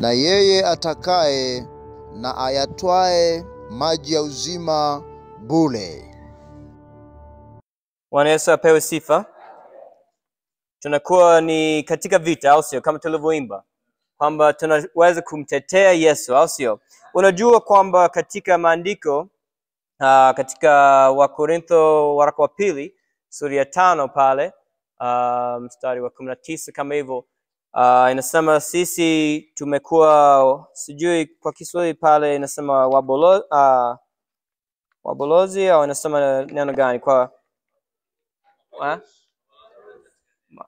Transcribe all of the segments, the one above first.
na yeye atakaye na ayatwae maji ya uzima bure. Bwana Yesu apewe sifa. Tunakuwa ni katika vita, au sio? Kama tulivyoimba kwamba tunaweza kumtetea Yesu, au sio? Unajua kwamba katika maandiko katika Wakorintho waraka wa pili sura ya 5 pale mstari wa 19 kama hivyo inasema sisi tumekuwa, sijui kwa Kiswahili pale inasema wabolozi au inasema neno gani kwa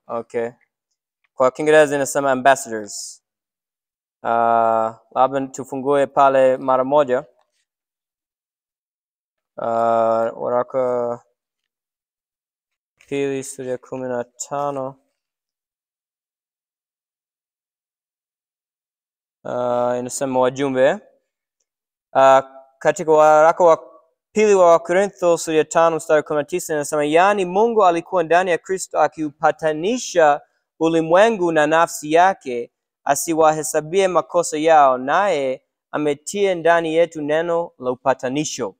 okay, kwa Kiingereza inasema ambassadors. Labda tufungue pale mara moja waraka pili sura ya 15 inasema wajumbe. Katika waraka wa pili wa Korintho sura ya 5 mstari 19 inasema, yaani Mungu alikuwa ndani ya Kristo akiupatanisha ulimwengu na nafsi yake, asiwahesabie makosa yao, naye ametia ndani yetu neno la upatanisho.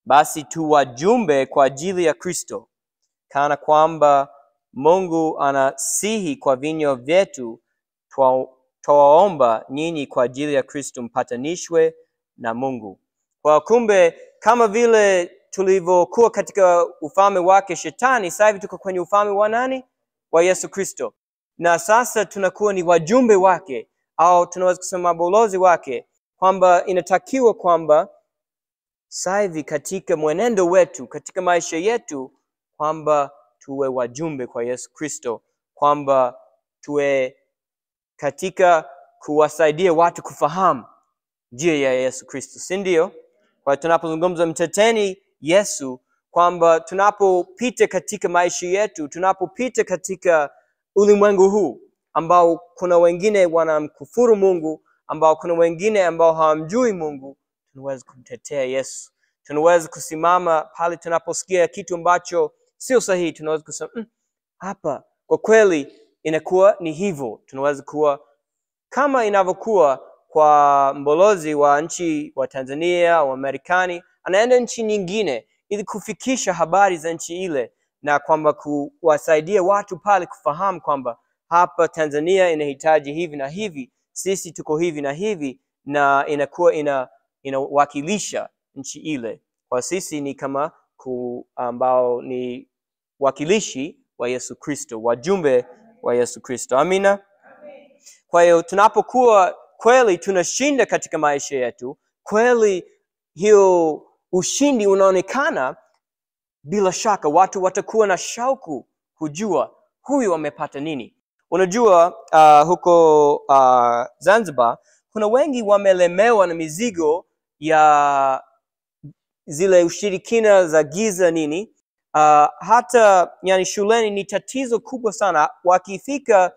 Basi tu wajumbe kwa ajili ya Kristo, kana kwamba Mungu anasihi kwa vinywa vyetu, twawaomba nyinyi kwa ajili ya Kristo mpatanishwe na Mungu. Kwa kumbe kama vile tulivyokuwa katika ufalme wake Shetani, sasa hivi tuko kwenye ufalme wa nani? Wa Yesu Kristo. Na sasa tunakuwa ni wajumbe wake, au tunaweza kusema mabalozi wake, kwamba inatakiwa kwamba sasa hivi katika mwenendo wetu, katika maisha yetu, kwamba tuwe wajumbe kwa Yesu Kristo, kwamba tuwe katika kuwasaidia watu kufahamu njia ya Yesu Kristo, si ndio? Kwa tunapozungumza mteteni Yesu, kwamba tunapopita katika maisha yetu, tunapopita katika ulimwengu huu ambao kuna wengine wanamkufuru Mungu, ambao kuna wengine ambao hawamjui Mungu, tunaweza kumtetea Yesu. Tunaweza kusimama pale tunaposikia kitu ambacho sio sahihi, tunaweza kusema hapa kwa kweli inakuwa ni hivyo. Tunaweza kuwa kama inavyokuwa kwa mbalozi wa nchi wa Tanzania, wa Marekani, anaenda nchi nyingine ili kufikisha habari za nchi ile, na kwamba kuwasaidia watu pale kufahamu kwamba hapa Tanzania inahitaji hivi na hivi, sisi tuko hivi na hivi, na inakuwa inawakilisha nchi ile. Kwa sisi ni kama ambao ni wakilishi wa Yesu Kristo, wajumbe wa Yesu Kristo. Amina. Kwa hiyo tunapokuwa kweli tunashinda katika maisha yetu, kweli hiyo ushindi unaonekana, bila shaka watu watakuwa na shauku kujua huyu amepata nini. Unajua huko Zanzibar kuna wengi wamelemewa na mizigo ya zile ushirikina za giza nini. Hata yani shuleni ni tatizo kubwa sana. Wakifika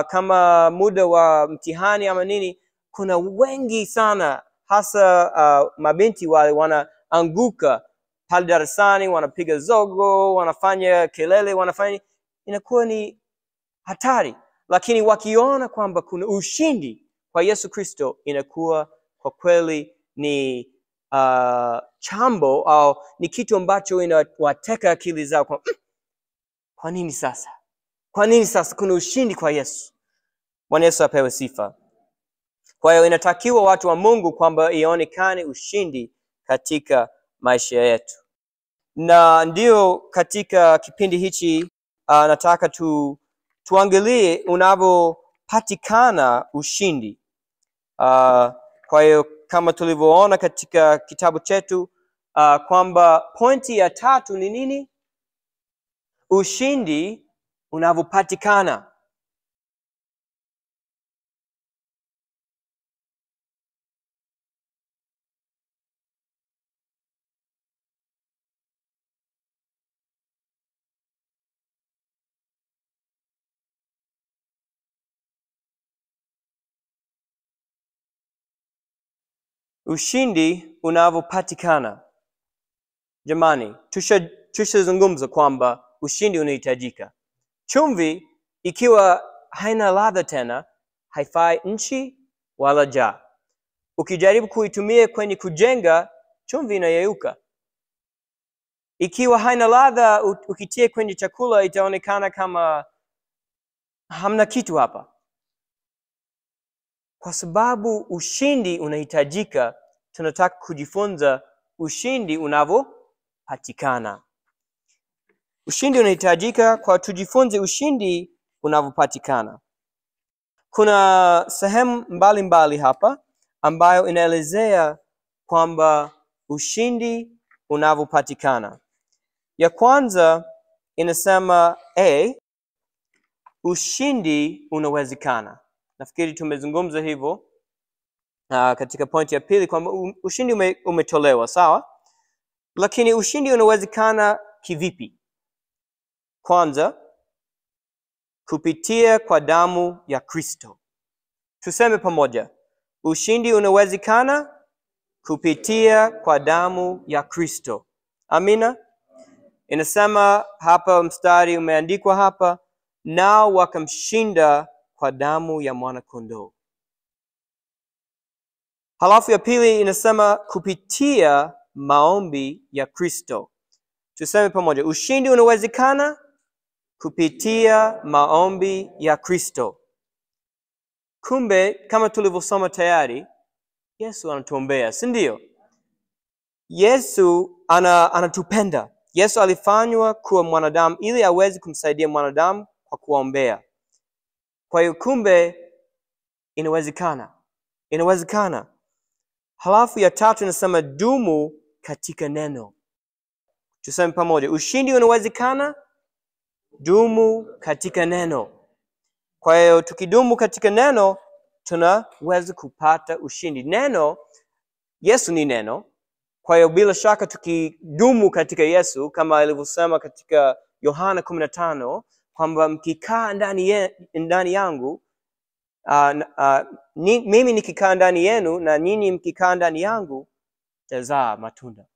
kama muda wa mtihani ama nini, kuna wengi sana, hasa mabinti wale wanaanguka pale darasani, wanapiga zogo, wanafanya kelele, inakuwa ni hatari. Lakini wakiona kwamba kuna ushindi kwa Yesu Kristo, inakuwa kwa kweli ni chambo au ni kitu ambacho inawateka akili zao. Kwa nini sasa? Kwa nini sasa kuna ushindi kwa Yesu? Bwana Yesu apewe sifa. Kwa hiyo inatakiwa watu wa Mungu kwamba ionekane ushindi katika maisha yetu. Na ndio katika kipindi hichi nataka tuangalie unavyopatikana ushindi. Kwa hiyo kama tulivyoona katika kitabu chetu kwamba pointi ya 3 ni nini? Ushindi unavyopatikana. Ushindi unavyopatikana. Jamani, tushazungumza kwamba ushindi unahitajika. Chumvi ikiwa haina ladha tena, haifai nchi wala njaa. Ukijaribu kuitumia kwenye kujenga, chumvi inayeyuka. Ikiwa haina ladha, ukitia kwenye chakula itaonekana kama hamna kitu hapa. Kwa sababu ushindi unahitajika, tunataka kujifunza ushindi unavyopatikana. Ushindi unahitajika kwa tujifunze ushindi unavyopatikana. Kuna sehemu mbalimbali hapa ambayo inaelezea kwamba ushindi unavyopatikana. Ya kwanza inasema ushindi unawezekana. Nafikiri tumezungumza hivyo katika pointi ya pili kwamba ushindi umetolewa, sawa? Lakini ushindi unawezekana kivipi? Kwanza, kupitia kwa damu ya Kristo. Tuseme pamoja, ushindi unawezekana kupitia kwa damu ya Kristo. Amina. Inasema hapa, mstari umeandikwa hapa, nao wakamshinda kwa damu ya mwana-kondoo. Halafu ya pili inasema kupitia maombi ya Kristo. Tuseme pamoja, ushindi unawezekana kupitia maombi ya Kristo. Kumbe kama tulivyosoma tayari, Yesu anatuombea, si ndio? Yesu anatupenda. Yesu alifanywa kuwa mwanadamu ili aweze kumsaidia mwanadamu kwa kuombea. Kwa hiyo kumbe inawezekana. Halafu ya tatu inasema dumu katika neno. Tuseme pamoja, ushindi unawezekana, dumu katika neno. Kwa hiyo tukidumu katika neno, tunaweza kupata ushindi. Neno, Yesu ni neno. Kwa hiyo bila shaka tukidumu katika Yesu, kama alivyosema katika Yohana 15, kwamba mkikaa ndani yangu, mimi nikikaa ndani yenu na nyinyi mkikaa ndani yangu, mtazaa matunda.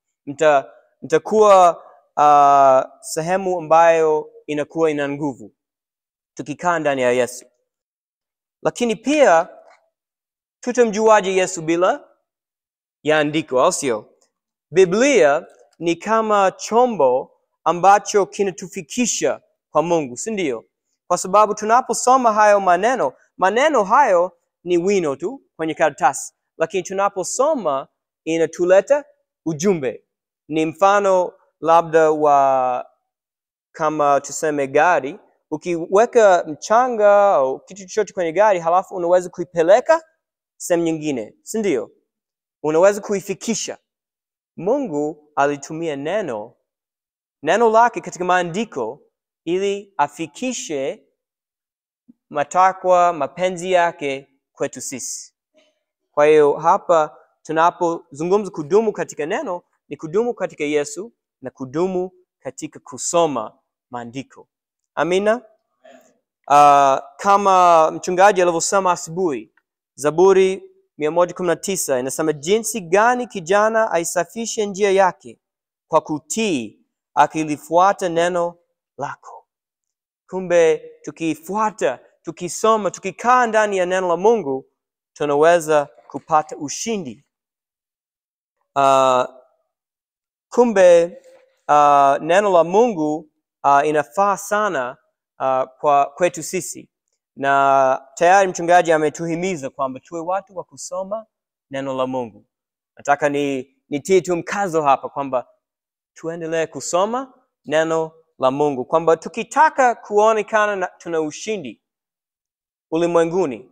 Mtakuwa sehemu ambayo inakuwa ina nguvu tukikaa ndani ya Yesu. Lakini pia tutamjuaje Yesu bila ya andiko, au sio? Biblia ni kama chombo ambacho kinatufikisha kwa Mungu, si ndio? Kwa sababu tunaposoma hayo maneno hayo ni wino tu kwenye karatasi, lakini tunaposoma inatuleta ujumbe. Ni mfano labda wa kama tuseme gari, ukiweka mchanga au kitu chochote kwenye gari, halafu unaweza kuipeleka sehemu nyingine, si ndio? Unaweza kuifikisha. Mungu alitumia neno lake katika maandiko ili afikishe matakwa, mapenzi yake kwetu sisi. Kwa hiyo hapa tunapozungumza kudumu katika neno, ni kudumu katika Yesu na kudumu katika kusoma maandiko. Amina. Kama mchungaji alivyosema asubuhi, Zaburi 119 inasema, jinsi gani kijana aisafishe njia yake kwa kutii, akilifuata neno lako. Kumbe tukifuata, tukisoma, tukikaa ndani ya neno la Mungu, tunaweza kupata ushindi. Kumbe neno la Mungu inafaa sana kwetu sisi. Na tayari mchungaji ametuhimiza kwamba tuwe watu wa kusoma neno la Mungu. Nataka nitie tu mkazo hapa kwamba tuendelee kusoma neno la Mungu, kwamba tukitaka kuonekana tuna ushindi ulimwenguni,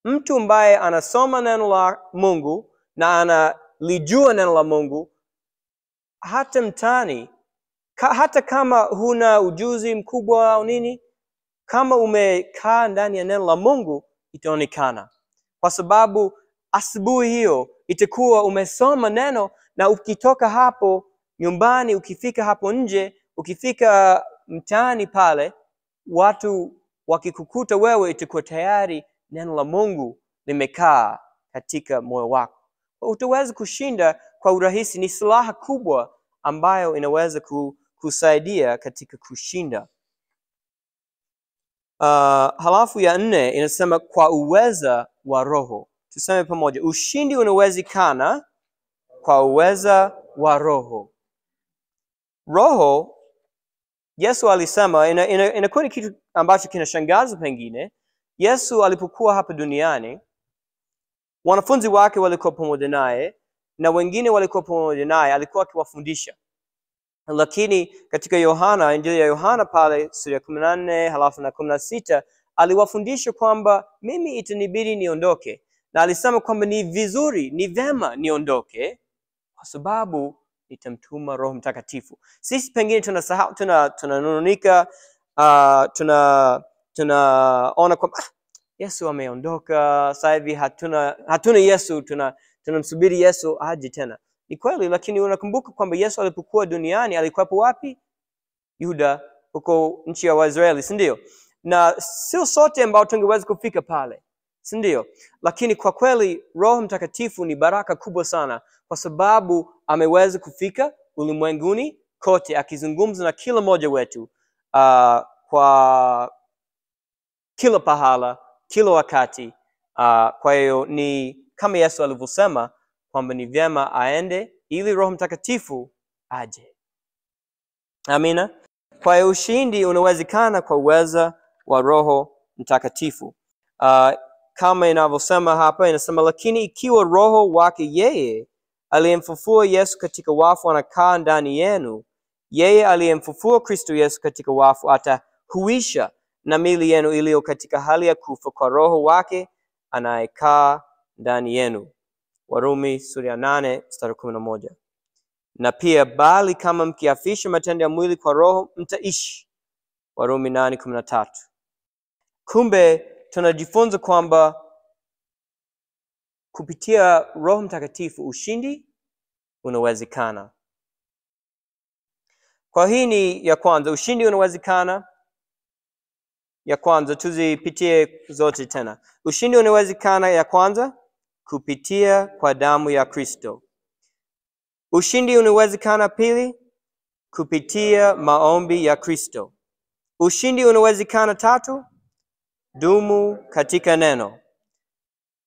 mtu ambaye anasoma neno la Mungu na analijua neno la Mungu, hata mtani, hata kama huna ujuzi mkubwa au nini, kama umekaa ndani ya neno la Mungu itaonekana. Kwa sababu asubuhi hiyo itakuwa umesoma neno, na ukitoka hapo nyumbani, ukifika hapo nje, ukifika mtaani pale, watu wakikukuta wewe, itakuwa tayari neno la Mungu limekaa katika moyo wako. Utaweza kushinda kwa urahisi. Ni silaha kubwa ambayo inaweza kusaidia katika kushinda. Halafu ya 4 inasema kwa uweza wa Roho. Tuseme pamoja, ushindi unawezekana kwa uweza wa Roho. Roho, Yesu alisema, inakuwa ni kitu ambacho kinashangaza pengine. Yesu alipokuwa hapa duniani, wanafunzi wake walikuwa pamoja naye na wengine walikuwa pamoja naye, alikuwa akiwafundisha. Lakini katika Yohana, Injili ya Yohana pale sura ya 14 halafu na 16, aliwafundisha kwamba mimi itanibidi niondoke, na alisema kwamba ni vizuri, ni vema niondoke kwa sababu nitamtuma Roho Mtakatifu. Sisi pengine tunasahau, tunanunika, tunaona kwamba Yesu ameondoka, sasa hivi hatuna Yesu, tunamsubiri Yesu aje tena. Ni kweli, lakini unakumbuka kwamba Yesu alipokuwa duniani alikuwepo wapi? Yuda, huko nchi ya Waisraeli, si ndio? Na sio sote ambao tungeweza kufika pale, si ndio? Lakini kwa kweli Roho Mtakatifu ni baraka kubwa sana, kwa sababu ameweza kufika ulimwenguni kote akizungumza na kila mmoja wetu kwa kila pahala, kila wakati. Kwa hiyo ni kama Yesu alivyosema kwamba ni vyema aende ili Roho Mtakatifu aje. Amina. Kwa hiyo ushindi unawezekana kwa uweza wa Roho Mtakatifu. Kama inavyosema hapa, inasema lakini ikiwa Roho wake yeye aliyemfufua Yesu katika wafu anakaa ndani yenu, yeye aliyemfufua Kristo Yesu katika wafu atahuisha na miili yenu iliyo katika hali ya kufa kwa Roho wake anayekaa ndani yenu. Warumi sura ya 8 mstari 11. Na pia bali kama mkiafisha matendo ya mwili kwa Roho mtaishi. Warumi 8:13. Kumbe tunajifunza kwamba kupitia Roho Mtakatifu ushindi unawezekana. Kwa hii ni ya kwanza, ushindi unawezekana. Ya kwanza tuzipitie zote tena. Ushindi unawezekana ya kwanza kupitia kwa damu ya Kristo. Ushindi unawezekana pili kupitia maombi ya Kristo. Ushindi unawezekana tatu, dumu katika neno.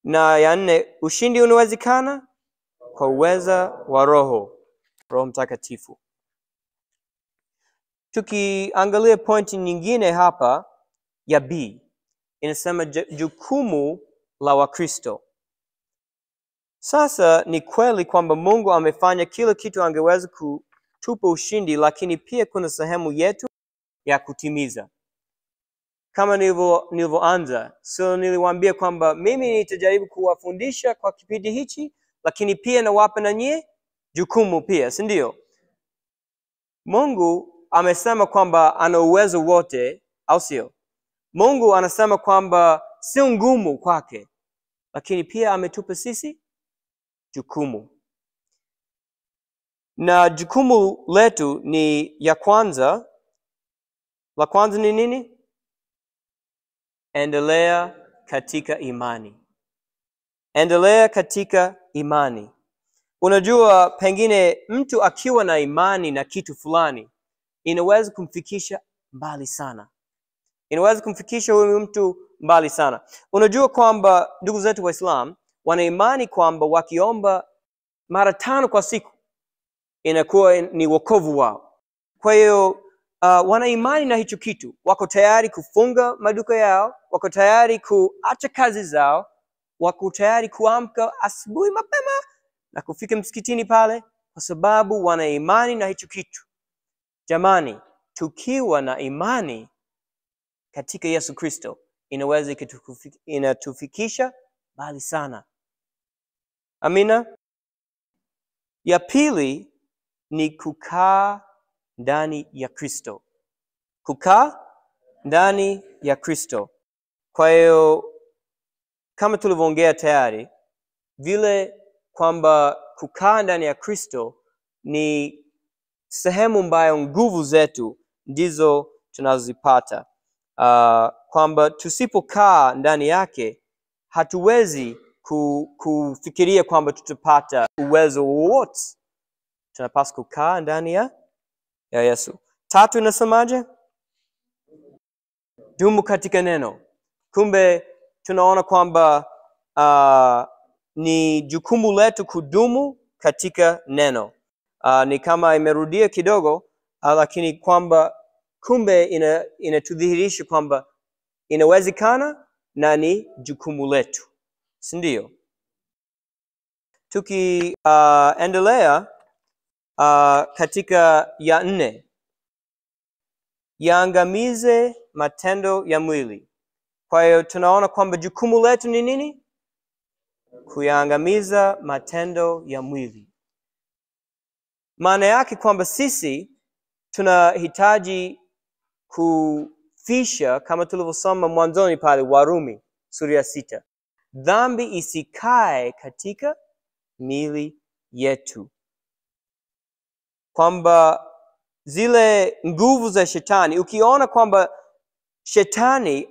Na ya 4, ushindi unawezekana kwa uweza wa Roho Mtakatifu. Tukiangalia pointi nyingine hapa ya B, inasema jukumu la Wakristo. Sasa ni kweli kwamba Mungu amefanya kila kitu angeweza kutupa ushindi, lakini pia kuna sehemu yetu ya kutimiza. Kama nilivyoanza, so niliwaambia kwamba mimi nitajaribu kuwafundisha kwa kipindi hichi, lakini pia nawapa na nyie jukumu pia, si ndio? Mungu amesema kwamba ana uwezo wote, au sio? Mungu anasema kwamba sio ngumu kwake, lakini pia ametupa sisi jukumu. Na jukumu letu ni ya kwanza. La kwanza ni nini? Endelea katika imani. Endelea katika imani. Unajua, pengine mtu akiwa na imani na kitu fulani inaweza kumfikisha mbali sana. Inaweza kumfikisha huyu mtu mbali sana. Unajua kwamba ndugu zetu Waislamu wana imani kwamba wakiomba mara 5 kwa siku inakuwa ni wokovu wao. Kwa hiyo wana imani na hicho kitu. Wako tayari kufunga maduka yao, wako tayari kuacha kazi zao, wako tayari kuamka asubuhi mapema na kufika msikitini pale kwa sababu wana imani na hicho kitu. Jamani, tukiwa na imani katika Yesu Kristo inaweza inatufikisha mbali sana. Amina. Ya pili ni kukaa ndani ya Kristo. Kukaa ndani ya Kristo. Kwa hiyo kama tulivyoongea tayari, vile kwamba kukaa ndani ya Kristo ni sehemu ambayo nguvu zetu ndizo tunazipata. Kwamba tusipokaa ndani yake hatuwezi kufikiria kwamba tutapata uwezo wowote. Tunapaswa kukaa ndani ya Yesu. 3 inasemaje? dumu katika neno. Kumbe tunaona kwamba ni jukumu letu kudumu katika neno. Ni kama imerudia kidogo, lakini kwamba kumbe inatudhihirisha kwamba inawezekana na ni jukumu letu, si ndio? Tukiendelea katika ya 4, yaangamize matendo ya mwili. Kwa hiyo tunaona kwamba jukumu letu ni nini? Kuyaangamiza matendo ya mwili. Maana yake kwamba sisi tunahitaji kufisha, kama tulivyosoma mwanzoni pale Warumi sura ya 6, dhambi isikae katika miili yetu. Kwamba zile nguvu za shetani, ukiona kwamba shetani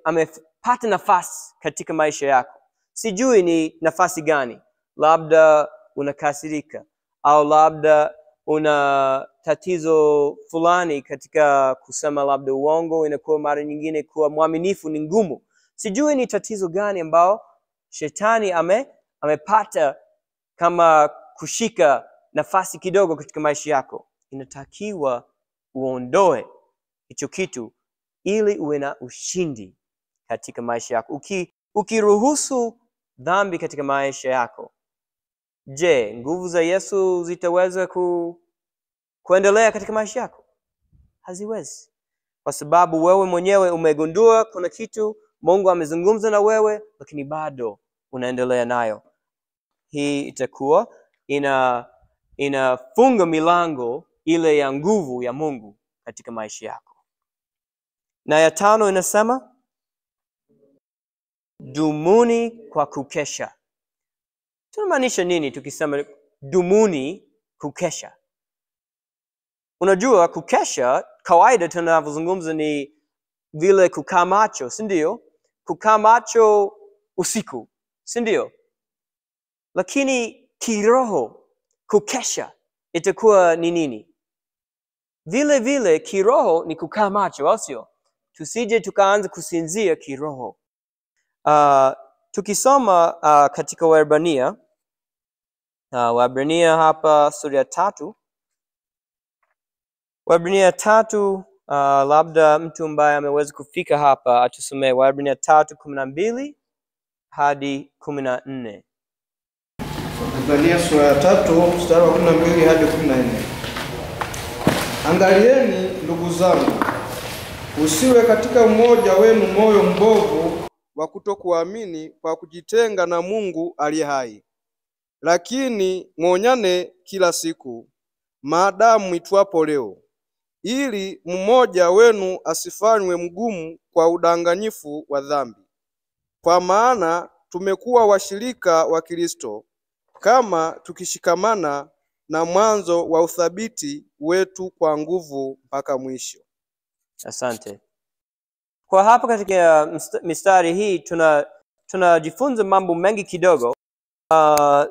amepata nafasi katika maisha yako, sijui ni nafasi gani, labda unakasirika, au labda una tatizo fulani katika kusema labda uongo, inakuwa mara nyingine kuwa mwaminifu ni ngumu. Sijui ni tatizo gani ambao shetani amepata kama kushika nafasi kidogo katika maisha yako. Inatakiwa uondoe hicho kitu ili uwe na ushindi katika maisha yako. Ukiruhusu dhambi katika maisha yako, je, nguvu za Yesu zitaweza kuendelea katika maisha yako? Haziwezi. Kwa sababu wewe mwenyewe umegundua kuna kitu Mungu amezungumza na wewe, lakini bado unaendelea nayo. Hii itakuwa inafunga milango ile ya nguvu ya Mungu katika maisha yako. Na ya 5 inasema dumuni kwa kukesha. Tunamaanisha nini tukisema dumuni kukesha? Unajua kukesha kawaida tunavyozungumza ni vile kukaa macho, si ndio? Kukaa macho usiku, si ndio? Lakini kiroho kukesha itakuwa ni nini? Vile vile kiroho ni kukaa macho, au sio? Tusije tukaanza kusinzia kiroho. Tukisoma katika Waebrania, Waebrania hapa sura ya 3, Waebrania 3, labda mtu ambaye ameweza kufika hapa atusomee Waebrania 3:12 hadi 14. Waebrania sura ya 3 mstari wa 12 hadi 14. Angalieni ndugu zangu, usiwe katika mmoja wenu moyo mbovu wa kutokuamini kwa kujitenga na Mungu aliye hai. Lakini mwonyane kila siku, maadamu itwapo leo, ili mmoja wenu asifanywe mgumu kwa udanganyifu wa dhambi. Kwa maana tumekuwa washirika wa Kristo, kama tukishikamana na mwanzo wa uthabiti wetu kwa nguvu mpaka mwisho. Asante. Kwa hapa katika mistari hii tunajifunza mambo mengi kidogo,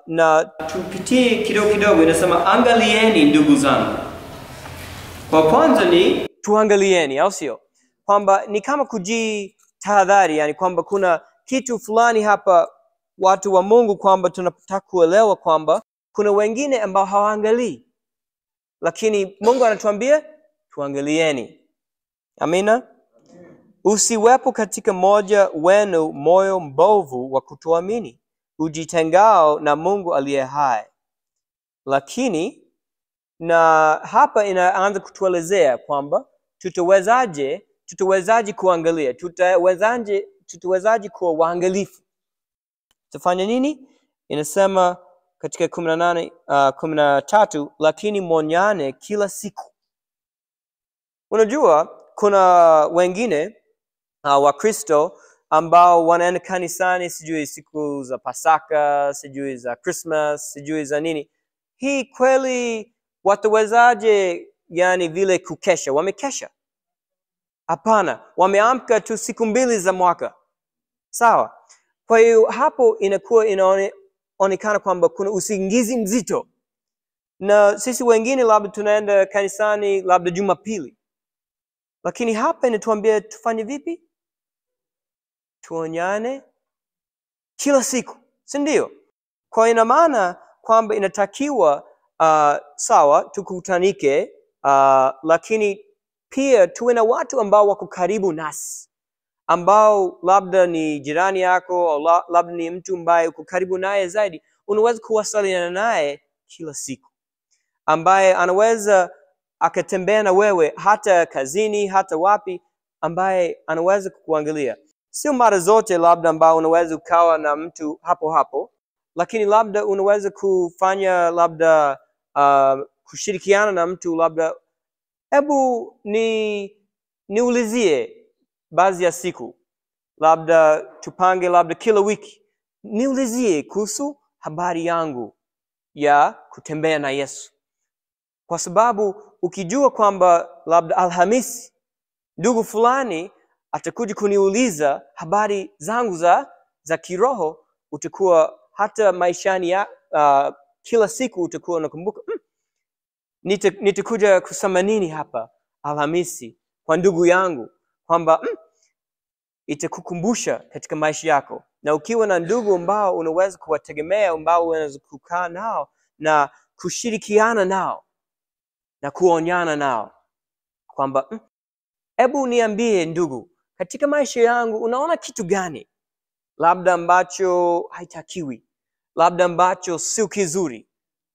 na tupitie kidogo. Inasema angalieni ndugu zangu. Kwa kwanza ni tuangalieni, au sio? Kwamba ni kama kujitahadhari, yani kwamba kuna kitu fulani hapa watu wa Mungu, kwamba tunataka kuelewa kwamba kuna wengine ambao hawaangalii, lakini Mungu anatuambia tuangalieni. Amina. Usiwepo katika moja wenu moyo mbovu wa kutoamini, ujitengao na Mungu aliye hai. Lakini na hapa inaanza kutuelezea kwamba tutawezaje kuangalia, tutawezaje kuwa waangalifu. Tufanye nini? Inasema katika 13, lakini mwonyane kila siku. Unajua kuna wengine wa Kristo ambao wanaenda kanisani, sijui siku za Pasaka, sijui za Christmas, sijui za nini. Hii kweli watawezaje yani vile kukesha? Wamekesha? Hapana, wameamka tu siku 2 za mwaka. Sawa? Kwa hiyo hapo inakuwa inaonekana kwamba kuna usingizi mzito. Na sisi wengine labda tunaenda kanisani labda Jumapili. Lakini hapa inatuambia tufanye vipi? Tuonyane kila siku, si ndio? Kwa ina maana kwamba inatakiwa sawa tukutanike, lakini pia tuwe na watu ambao wako karibu nasi, ambao labda ni jirani yako au labda ni mtu ambaye uko karibu naye zaidi, unaweza kuwasiliana naye kila siku, ambaye anaweza akatembea na wewe hata kazini, hata wapi, ambaye anaweza kukuangalia. Sio mara zote labda ambao unaweza ukawa na mtu hapo hapo, lakini labda unaweza kufanya labda kushirikiana na mtu, labda hebu niulizie baadhi ya siku, labda tupange labda kila wiki niulizie kuhusu habari yangu ya kutembea na Yesu. Kwa sababu ukijua kwamba labda Alhamisi ndugu fulani atakuja kuniuliza habari zangu za kiroho, utakuwa hata maishani ya kila siku utakuwa unakumbuka, nitakuja kusema nini hapa Alhamisi kwa ndugu yangu, kwamba itakukumbusha katika maisha yako. Na ukiwa na ndugu ambao unaweza kuwategemea, ambao unaweza kukaa nao na kushirikiana nao na kuonyana nao, kwamba hebu niambie ndugu, katika maisha yangu unaona kitu gani labda ambacho haitakiwi, labda ambacho sio kizuri?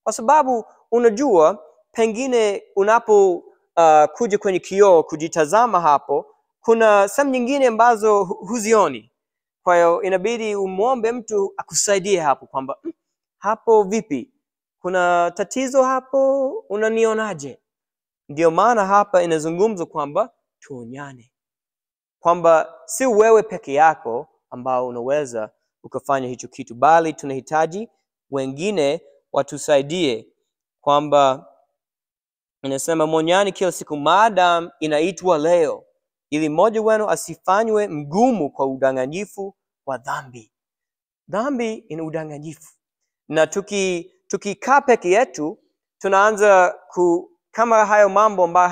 Kwa sababu unajua pengine unapo kuja kwenye kioo kujitazama hapo, kuna sehemu nyingine ambazo huzioni. Kwa hiyo inabidi umuombe mtu akusaidie hapo, kwamba hapo vipi, kuna tatizo hapo, unanionaje? Ndio maana hapa inazungumzwa kwamba tuonyane, kwamba si wewe peke yako ambao unaweza ukafanya hicho kitu, bali tunahitaji wengine watusaidie. Kwamba inasema mwonyane kila siku maadamu inaitwa leo, ili mmoja wenu asifanywe mgumu kwa udanganyifu wa dhambi. Dhambi ina udanganyifu, na tukikaa peke yetu tunaanza kama hayo mambo ambayo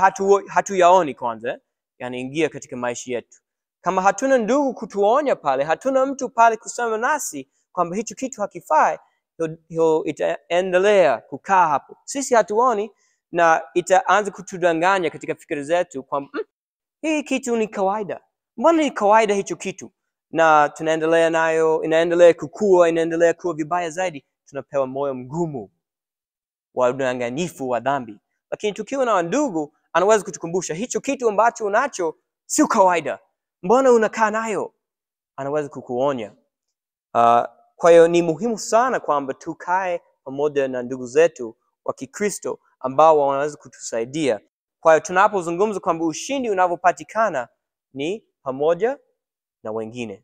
hatuyaoni kwanza yanaingia katika maisha yetu. Kama hatuna ndugu kutuonya pale, hatuna mtu pale kusema nasi kwamba hicho kitu hakifai, hiyo itaendelea kukaa hapo. Sisi hatuoni, na itaanza kutudanganya katika fikra zetu kwamba hii kitu ni kawaida. Mbona ni kawaida hicho kitu? Na tunaendelea nayo, inaendelea kukua, inaendelea kuwa vibaya zaidi. Tunapewa moyo mgumu wa udanganyifu wa dhambi. Lakini tukiwa na ndugu, anaweza kutukumbusha hicho kitu ambacho unacho sio kawaida, mbona unakaa nayo? Anaweza kukuonya. Kwa hiyo ni muhimu sana kwamba tukae pamoja na ndugu zetu wa Kikristo ambao wanaweza kutusaidia. Kwa hiyo tunapozungumza kwamba ushindi unavyopatikana ni pamoja na wengine,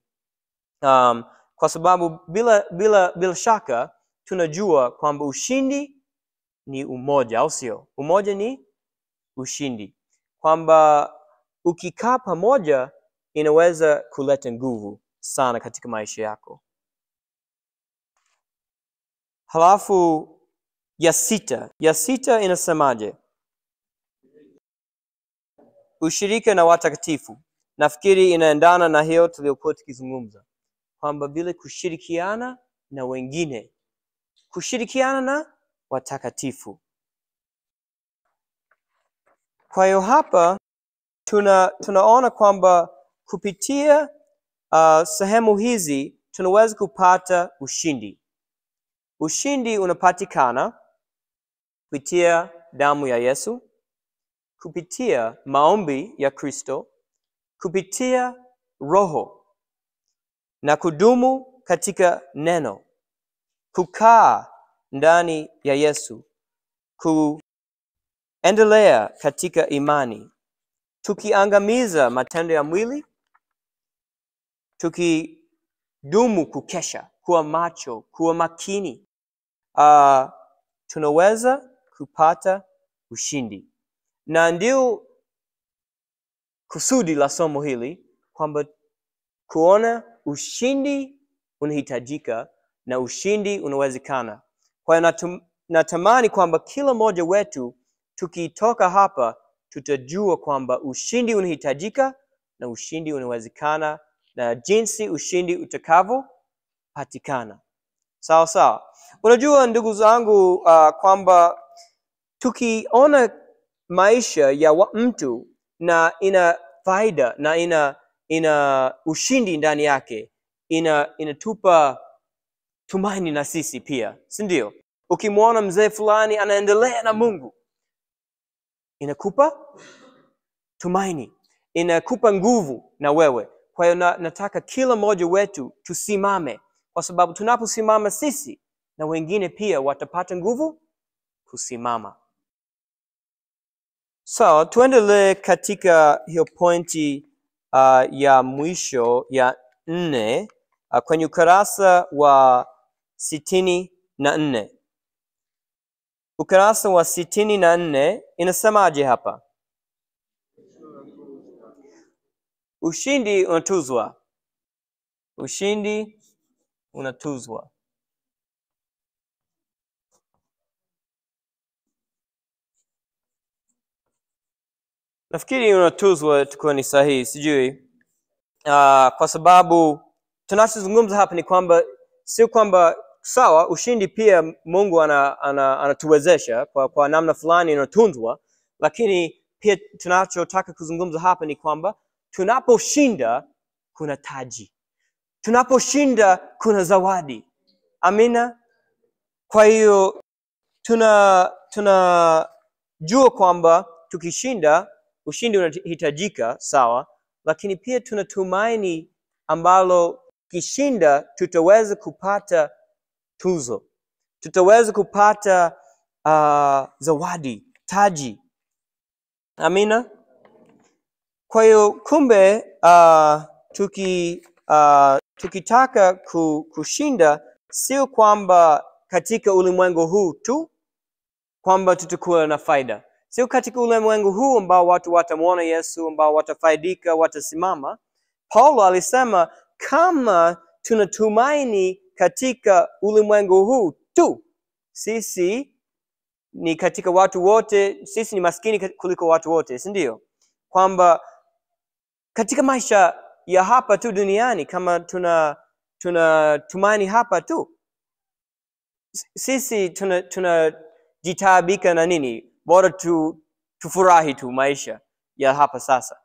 kwa sababu bila shaka tunajua kwamba ushindi ni umoja, au sio? Umoja ni ushindi, kwamba ukikaa pamoja inaweza kuleta nguvu sana katika maisha yako. Halafu ya sita inasemaje? Ushirika na watakatifu. Nafikiri inaendana na hiyo tuliyokuwa tukizungumza, kwamba vile kushirikiana na wengine, kushirikiana na watakatifu. Kwa hiyo hapa tunaona kwamba kupitia sehemu hizi tunaweza kupata ushindi. Ushindi unapatikana kupitia damu ya Yesu, kupitia maombi ya Kristo, kupitia Roho, na kudumu katika neno, kukaa ndani ya Yesu, kuendelea katika imani, tukiangamiza matendo ya mwili, tukidumu kukesha, kuwa macho, kuwa makini, tunaweza kupata ushindi. Na ndio kusudi la somo hili, kwamba kuona ushindi unahitajika na ushindi unawezekana. Kwa hiyo natamani kwamba kila mmoja wetu tukitoka hapa tutajua kwamba ushindi unahitajika na ushindi unawezekana na jinsi ushindi utakavyopatikana. Sawa sawa. Unajua ndugu zangu, kwamba tukiona maisha ya mtu na ina faida na ina ushindi ndani yake, inatupa tumaini na sisi pia, si ndio? Ukimwona mzee fulani anaendelea na Mungu, inakupa tumaini, inakupa nguvu na wewe. Kwa hiyo nataka kila mmoja wetu tusimame, kwa sababu tunaposimama sisi na wengine pia watapata nguvu kusimama. Sawa, tuendelee katika hiyo pointi ya mwisho ya 4 kwenye ukurasa wa 64. Ukurasa wa 64 inasemaje hapa? Ushindi unatuzwa. Ushindi unatuzwa. Nafikiri unatuzwa tukuwa ni sahihi, sijui. Kwa sababu tunachozungumza hapa ni kwamba sio kwamba sawa, ushindi pia Mungu anatuwezesha kwa namna fulani unatunzwa, lakini pia tunachotaka kuzungumza hapa ni kwamba tunaposhinda kuna taji. Tunaposhinda kuna zawadi. Amina. Kwa hiyo tunajua kwamba tukishinda ushindi unahitajika, sawa, lakini pia tunatumaini ambalo kishinda tutaweza kupata tuzo. Tutaweza kupata zawadi, taji. Amina. Kwa hiyo kumbe tukitaka kushinda sio kwamba katika ulimwengu huu tu kwamba tutakuwa na faida. Sio katika ulimwengu huu ambao watu watamwona Yesu, ambao watafaidika, watasimama. Paulo alisema kama tunatumaini katika ulimwengu huu tu, sisi ni katika watu wote, sisi ni maskini kuliko watu wote, si ndio? Kwamba katika maisha ya hapa tu duniani, kama tunatumaini hapa tu, sisi tunajitaabika na nini? Bora tufurahi tu maisha ya hapa sasa.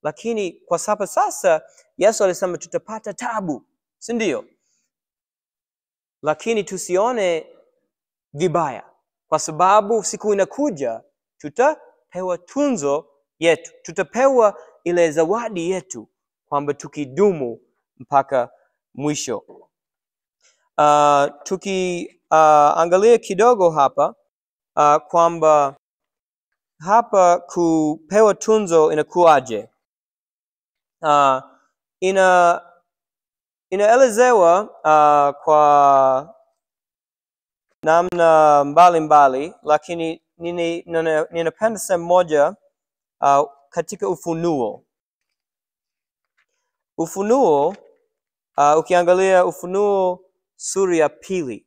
Lakini kwa hapa sasa Yesu alisema tutapata tabu, si ndio? Lakini tusione vibaya, kwa sababu siku inakuja tutapewa tunzo yetu, tutapewa ile zawadi yetu, kwamba tukidumu mpaka mwisho. Tukiangalia kidogo hapa, kwamba hapa kupewa tunzo inakuwaje? Inaelezewa kwa namna mbalimbali, lakini ninapenda sehemu moja katika Ufunuo. Ufunuo, ukiangalia Ufunuo sura ya 2.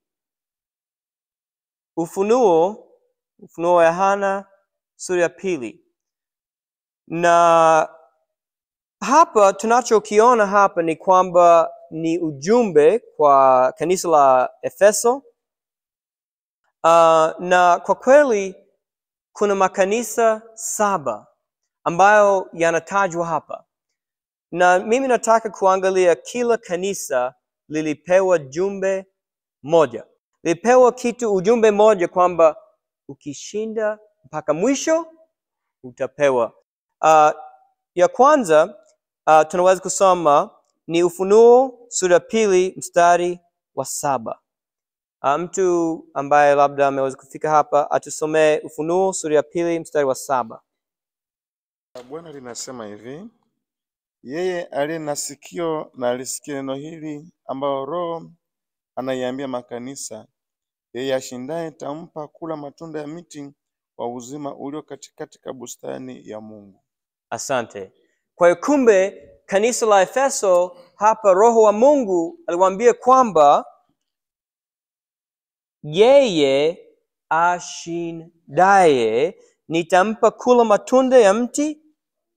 Ufunuo wa Yohana sura ya 2. Na hapa tunachokiona hapa ni kwamba ni ujumbe kwa kanisa la Efeso. Na kwa kweli kuna makanisa 7 ambayo yanatajwa hapa. Na mimi nataka kuangalia kila kanisa lilipewa jumbe moja. Lilipewa ujumbe moja kwamba ukishinda mpaka mwisho utapewa. Ya kwanza tunaweza kusoma ni Ufunuo sura 2 mstari wa 7. Mtu ambaye labda ameweza kufika hapa atusomee Ufunuo sura ya 2 mstari wa 7. Bwana linasema hivi: yeye aliye na sikio na alisikie neno hili ambalo Roho anaiambia makanisa. Yeye ashindaye tampa kula matunda ya miti wa uzima ulio katika bustani ya Mungu. Asante. Kwa hiyo kumbe kanisa la Efeso hapa, Roho wa Mungu aliwaambia kwamba yeye ashindaye nitampa kula matunda ya mti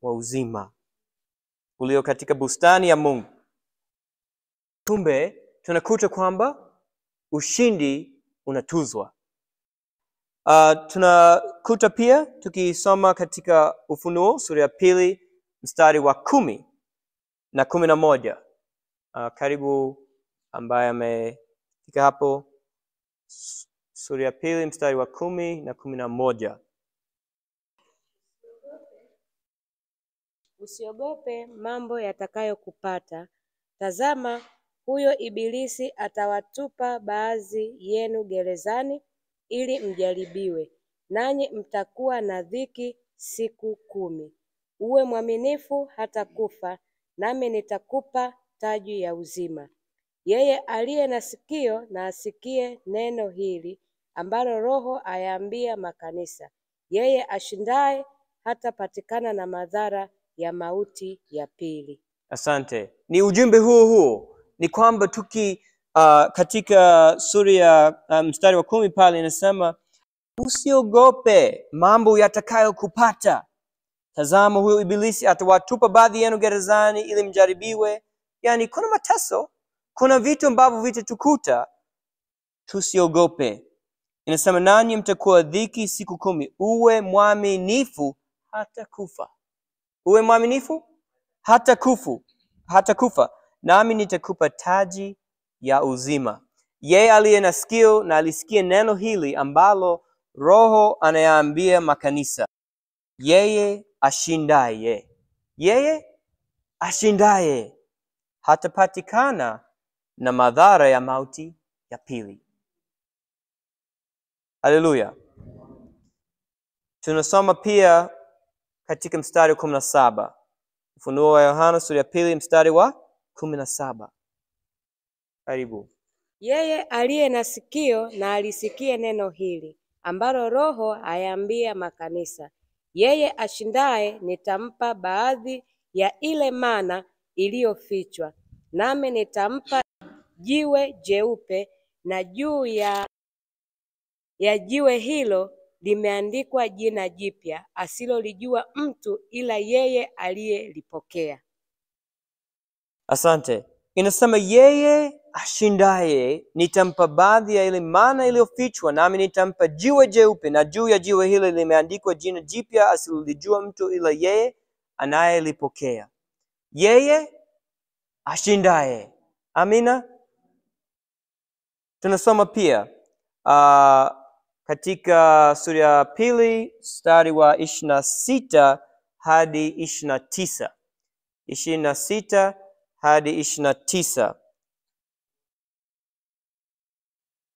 wa uzima ulio katika bustani ya Mungu. Kumbe tunakuta kwamba ushindi unatuzwa. Tunakuta pia tukisoma katika Ufunuo sura ya 2 mstari wa 10 na 11. Karibu ambaye amefika hapo, sura ya 2 mstari wa 10 na 11. Usiogope mambo yatakayokupata. Tazama, huyo Ibilisi atawatupa baadhi yenu gerezani ili mjaribiwe, nanyi mtakuwa na dhiki siku 10. Uwe mwaminifu hata kufa, nami nitakupa taji ya uzima. Yeye aliye na sikio na asikie neno hili ambalo Roho ayaambia makanisa. Yeye ashindaye hatapatikana na madhara ya mauti ya pili. Asante. Ni ujumbe huo. Ni kwamba katika sura ya mstari wa 10 pale inasema usiogope mambo yatakayokupata. Tazama, huyo Ibilisi atawatupa baadhi yenu gerezani ili mjaribiwe. Yani kuna mateso, kuna vitu ambavyo vitatukuta. Tusiogope. Inasema nanyi mtakuwa dhiki siku 10. Uwe mwaminifu hata kufa. Uwe mwaminifu hata kufa, nami nitakupa taji ya uzima. Yeye aliye na sikio na alisikie neno hili ambalo Roho anayaambia makanisa. Yeye ashindaye hatapatikana na madhara ya mauti ya pili. Haleluya. Tunasoma pia katika mstari wa 17. Ufunuo wa Yohana sura ya 2 mstari wa 17. Karibu. Yeye aliye na sikio na alisikie neno hili ambalo Roho ayaambia makanisa. Yeye ashindaye nitampa baadhi ya ile mana iliyofichwa, nami nitampa jiwe jeupe, na juu ya jiwe hilo limeandikwa jina jipya asilolijua mtu ila yeye aliyelipokea. Asante. Inasema yeye ashindaye nitampa baadhi ya ile mana iliyofichwa, nami nitampa jiwe jeupe, na juu ya jiwe hilo limeandikwa jina jipya asilolijua mtu ila yeye anayelipokea. Yeye ashindaye. Amina. Tunasoma pia katika sura ya 2 mstari wa 26 hadi 29. 26 hadi 29.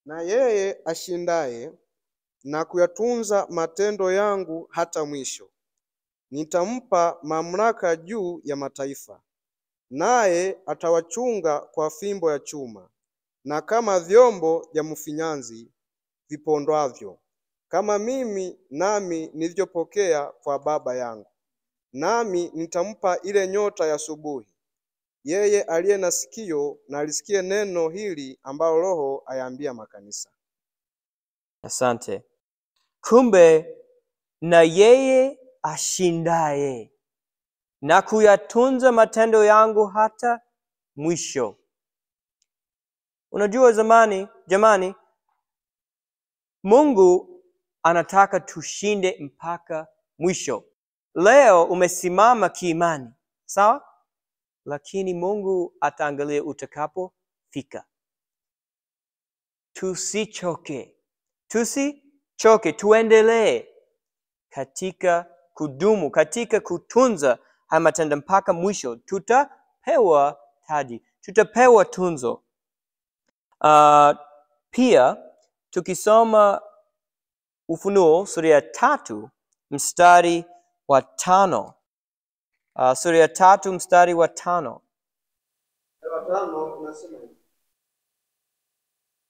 Na yeye ashindaye na kuyatunza matendo yangu hata mwisho, nitampa mamlaka juu ya mataifa, naye atawachunga kwa fimbo ya chuma, na kama vyombo vya mfinyanzi vipondwavyo, kama mimi nami nilivyopokea kwa Baba yangu. Nami nitampa ile nyota ya asubuhi. Yeye aliye na sikio na alisikie neno hili ambalo Roho ayaambia makanisa. Asante. Kumbe na yeye ashindaye na kuyatunza matendo yangu hata mwisho. Unajua jamani, Mungu anataka tushinde mpaka mwisho. Leo umesimama kiimani, sawa? Lakini Mungu ataangalia utakapofika. Tusichoke, tuendelee katika kudumu, katika kutunza haya matendo mpaka mwisho. Tutapewa taji, tutapewa tunzo. Pia tukisoma Ufunuo sura ya 3 mstari wa 5. Sura ya 3 mstari wa 5. Unasema hivi: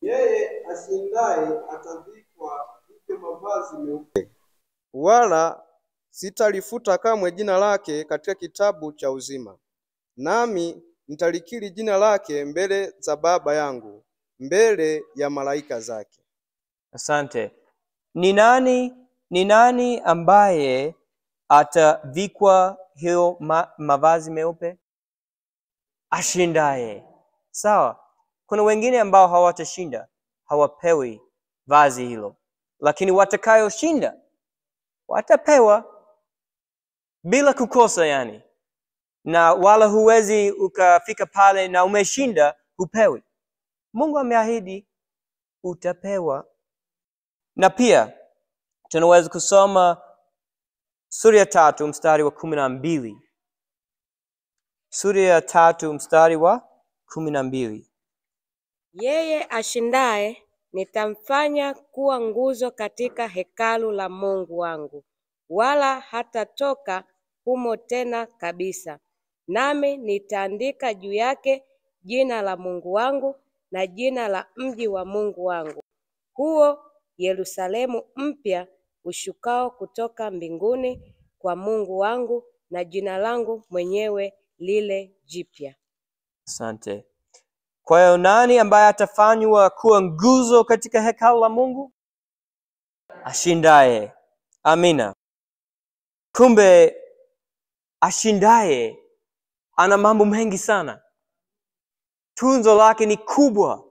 yeye ashindaye atavikwa mavazi meupe, wala sitalifuta kamwe jina lake katika kitabu cha uzima, nami nitalikiri jina lake mbele za Baba yangu, mbele ya malaika zake. Asante. Ni nani ni nani ambaye atavikwa hiyo mavazi meupe? Ashindaye. Sawa. Kuna wengine ambao hawatashinda, hawapewi vazi hilo, lakini watakayoshinda watapewa bila kukosa yani. Na wala huwezi ukafika pale na umeshinda hupewi. Mungu ameahidi utapewa. Na pia tunaweza kusoma sura ya 3 mstari wa 12. Sura ya 3 mstari wa 12. Yeye ashindaye nitamfanya kuwa nguzo katika hekalu la Mungu wangu, wala hatatoka humo tena kabisa. Nami nitaandika juu yake jina la Mungu wangu na jina la mji wa Mungu wangu, huo Yerusalemu mpya ushukao kutoka mbinguni kwa Mungu wangu, na jina langu mwenyewe lile jipya. Asante. Kwa hiyo nani ambaye atafanywa kuwa nguzo katika hekalu la Mungu? Ashindaye. Amina. Kumbe ashindaye ana mambo mengi sana. Tunzo lake ni kubwa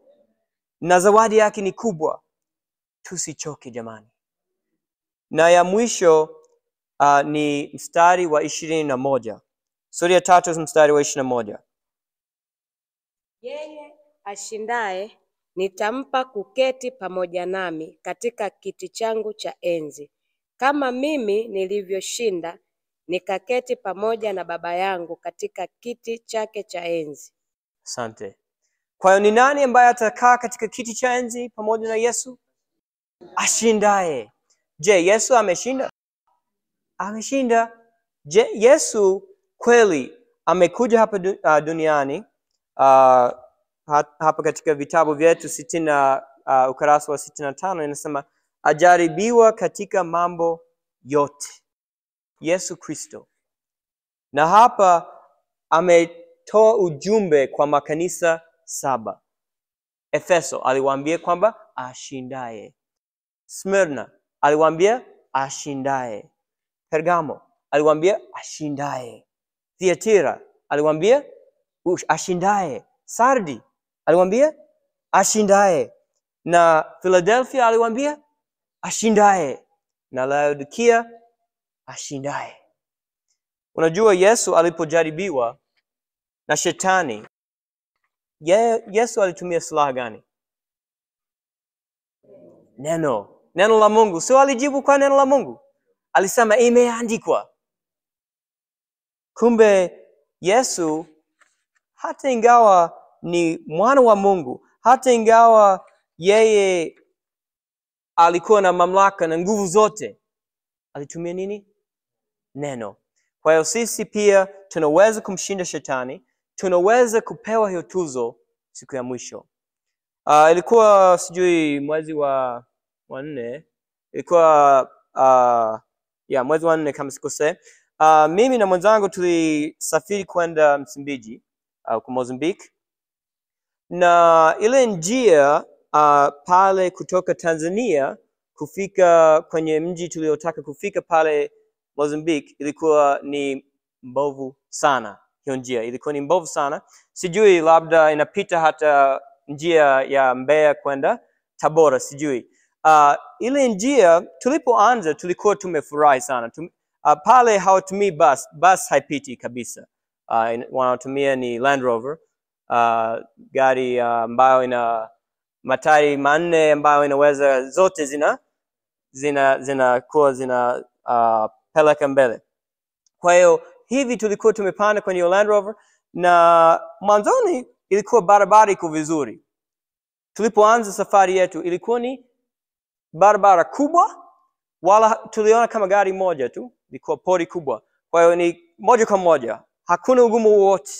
na zawadi yake ni kubwa. Tusichoke jamani. Na ya mwisho ni mstari wa 21. Sura ya 3 mstari wa 21. Yeye ashindaye nitampa kuketi pamoja nami katika kiti changu cha enzi, kama mimi nilivyoshinda nikaketi pamoja na Baba yangu katika kiti chake cha enzi. Asante. Kwa hiyo ni nani ambaye atakaa katika kiti cha enzi pamoja na Yesu? Ashindaye. Je, Yesu ameshinda? Ameshinda. Je, Yesu kweli amekuja hapa duniani hapa katika vitabu vyetu 60 ukurasa wa 65 inasema ajaribiwa katika mambo yote. Yesu Kristo. Na hapa ametoa ujumbe kwa makanisa 7. Efeso aliwaambia kwamba ashindaye. Smyrna aliwaambia ashindaye. Pergamo aliwaambia ashindaye. Thyatira aliwaambia ashindaye. Sardi aliwaambia ashindaye. Na Philadelphia aliwaambia ashindaye. Na Laodikia ashindaye. Unajua Yesu alipojaribiwa na shetani, Yesu alitumia silaha gani? Neno la Mungu. Sio alijibu kwa neno la Mungu. Alisema imeandikwa. Kumbe Yesu hata ingawa ni mwana wa Mungu, hata ingawa yeye alikuwa na mamlaka na nguvu zote, alitumia nini? Neno. Kwa hiyo sisi pia tunaweza kumshinda shetani, tunaweza kupewa hiyo tuzo siku ya mwisho. Ilikuwa sijui mwezi wa 4, ilikuwa mwezi wa 4 kama sikosei. Mimi na mwenzangu tulisafiri kwenda Msumbiji kwa Mozambique. Na ile njia pale kutoka Tanzania kufika kwenye mji tuliotaka kufika pale Mozambique ilikuwa ni mbovu sana. Hiyo njia ilikuwa ni mbovu sana. Sijui labda inapita hata njia ya Mbeya kwenda Tabora, sijui. Ile njia tulipoanza tulikuwa tumefurahi sana. Pale hawatumii bus haipiti kabisa. Wanatumia ni Land Rover, gari ambayo ina matairi 4 ambayo inaweza zote zina peleka mbele. Kwa hiyo hivi tulikuwa tumepanda kwenye Land Rover na mwanzoni ilikuwa barabara iko vizuri. Tulipoanza safari yetu ilikuwa ni barabara kubwa, wala tuliona kama gari moja tu, ilikuwa pori kubwa. Kwa hiyo ni moja kwa moja, hakuna ugumu wowote.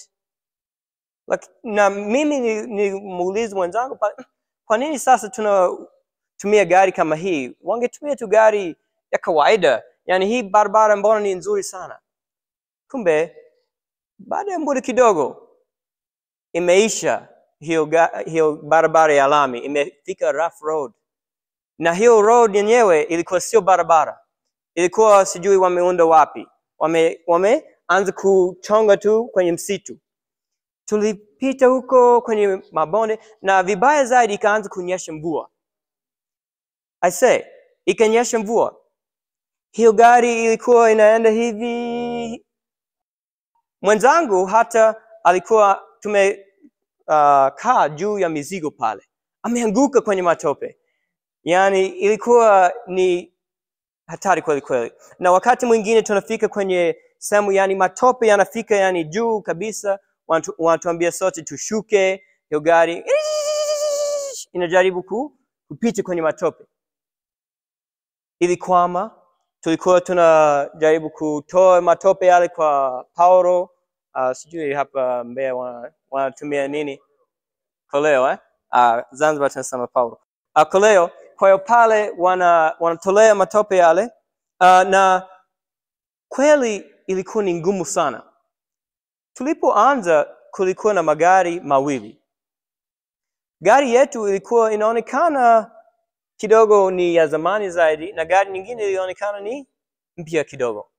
Na mimi nimuuliza mwenzangu, kwa nini sasa tunatumia gari kama hii? Wangetumia tu gari ya kawaida. Yani hii barabara mbona ni nzuri sana. Kumbe baada ya muda kidogo imeisha hiyo barabara ya lami, imefika rough road. Na hiyo road yenyewe ilikuwa sio barabara. ilikuwa sijui wameunda wapi, wameanza kuchonga tu kwenye msitu. Tulipita huko kwenye mabonde na vibaya zaidi ikaanza kunyesha mvua. I say, ikanyesha mvua. Hiyo gari ilikuwa inaenda hivi. Mwenzangu hata alikuwa kaa juu ya mizigo pale. Ameanguka kwenye matope. Yani ilikuwa ni hatari kweli kweli. Na wakati mwingine tunafika kwenye sehemu yani matope yanafika yani juu kabisa, wanatuambia sote tushuke, hiyo gari inajaribu kupita kwenye matope. Ilikwama, tulikuwa tunajaribu kutoa matope yale kwa Paulo, sijui hapa Mbeya wanatumia nini? Koleo, Zanzibar tunasema Paulo. Koleo, kwa hiyo pale wanatolea matope yale, na kweli ilikuwa ni ngumu sana. Tulipoanza kulikuwa na magari mawili. Gari yetu ilikuwa inaonekana kidogo ni ya zamani zaidi, na gari nyingine ilionekana ni mpya kidogo.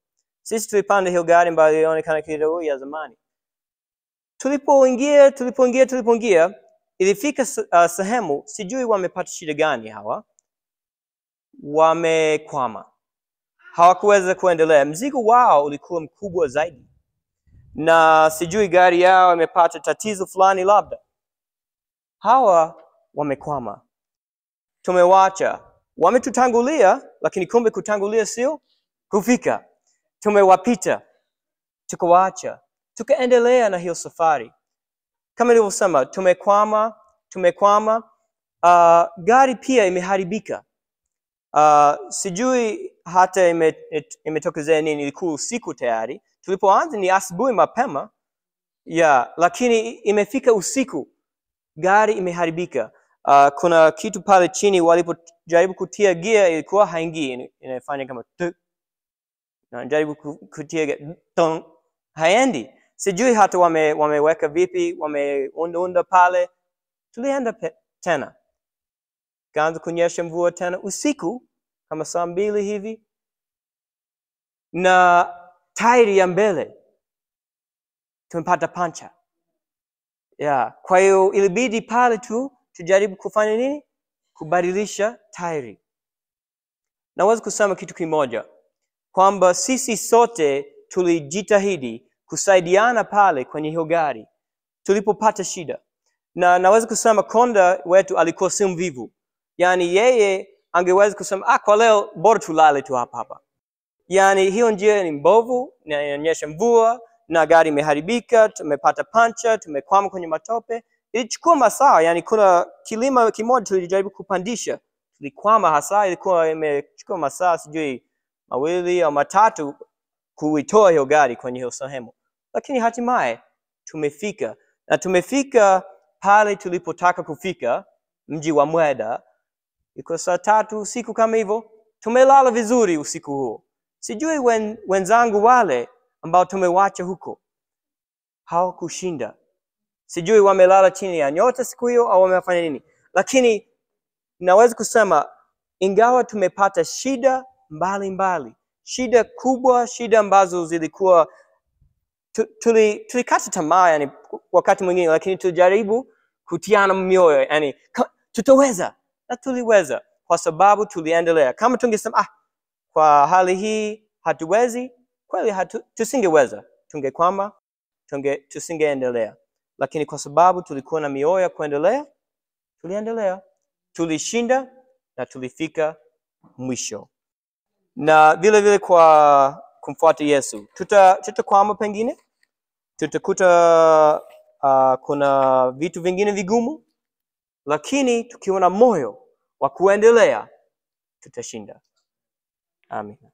Sisi tulipanda hiyo gari ambayo ilionekana kidogo ya zamani. Tulipoingia, ilifika sehemu, sijui wamepata shida gani hawa. Wamekwama. Hawakuweza kuendelea. Mzigo wao ulikuwa mkubwa zaidi. Na sijui gari yao imepata tatizo fulani labda. Hawa wamekwama. Tumewacha. Wametutangulia, lakini kumbe kutangulia sio kufika. Tumewapita. Tukawaacha. Tukaendelea na hiyo safari. Kama nilivyosema, tumekwama. Gari pia imeharibika. Sijui hata imetokezea nini, ilikuwa usiku tayari. Tulipoanza ni asubuhi mapema. Lakini imefika usiku. Gari imeharibika. Kuna kitu pale chini walipojaribu kutia gia ilikuwa haingii, inafanya kama na jaribu kutia gia haendi. Sijui hata wameweka vipi, wameunda pale. Tulienda tena. Kaanza kunyesha mvua tena usiku kama saa 2 hivi. Na tairi ya mbele tumepata pancha. Kwa hiyo ilibidi pale tujaribu kufanya nini? Kubadilisha tairi. Naweza kusema kitu kimoja, kwamba sisi sote tulijitahidi kusaidiana pale kwenye hiyo gari tulipopata shida. Na naweza kusema konda wetu alikuwa si mvivu. Yani yeye angeweza kusema kwa leo bora tulale tu hapa. Yani hiyo njia ni mbovu, na inanyesha mvua, na gari imeharibika, tumepata pancha, tumekwama kwenye matope. Ilichukua masaa, yani kuna kilima kimoja tulijaribu kupandisha. Tulikwama hasa, ilikuwa imechukua masaa sijui 2 au 3 kuitoa hiyo gari kwenye hiyo sehemu. Lakini hatimaye tumefika. Na tumefika pale tulipotaka kufika, mji wa Mweda. Ilikuwa saa 3 usiku kama hivyo. Tumelala vizuri usiku huo. Sijui wenzangu wale ambao tumewacha huko hawakushinda. Sijui wamelala chini ya nyota siku hiyo au wamefanya nini. Lakini naweza kusema ingawa tumepata shida mbalimbali, shida kubwa, shida ambazo zilikuwa tulikata tamaa yani wakati mwingine, lakini tulijaribu kutiana mioyo yani tutaweza, na tuliweza kwa sababu tuliendelea. Kama tungesema kwa hali hii hatuwezi, kweli tusingeweza. Tungekwama, tusingeendelea. Lakini kwa sababu tulikuwa na mioyo ya kuendelea, tuliendelea. Tulishinda na tulifika mwisho. Na vile vile kwa kumfuata Yesu. Tutakwama pengine. Tutakuta kuna vitu vingine vigumu. Lakini tukiwa na moyo wa kuendelea, tutashinda. Amen.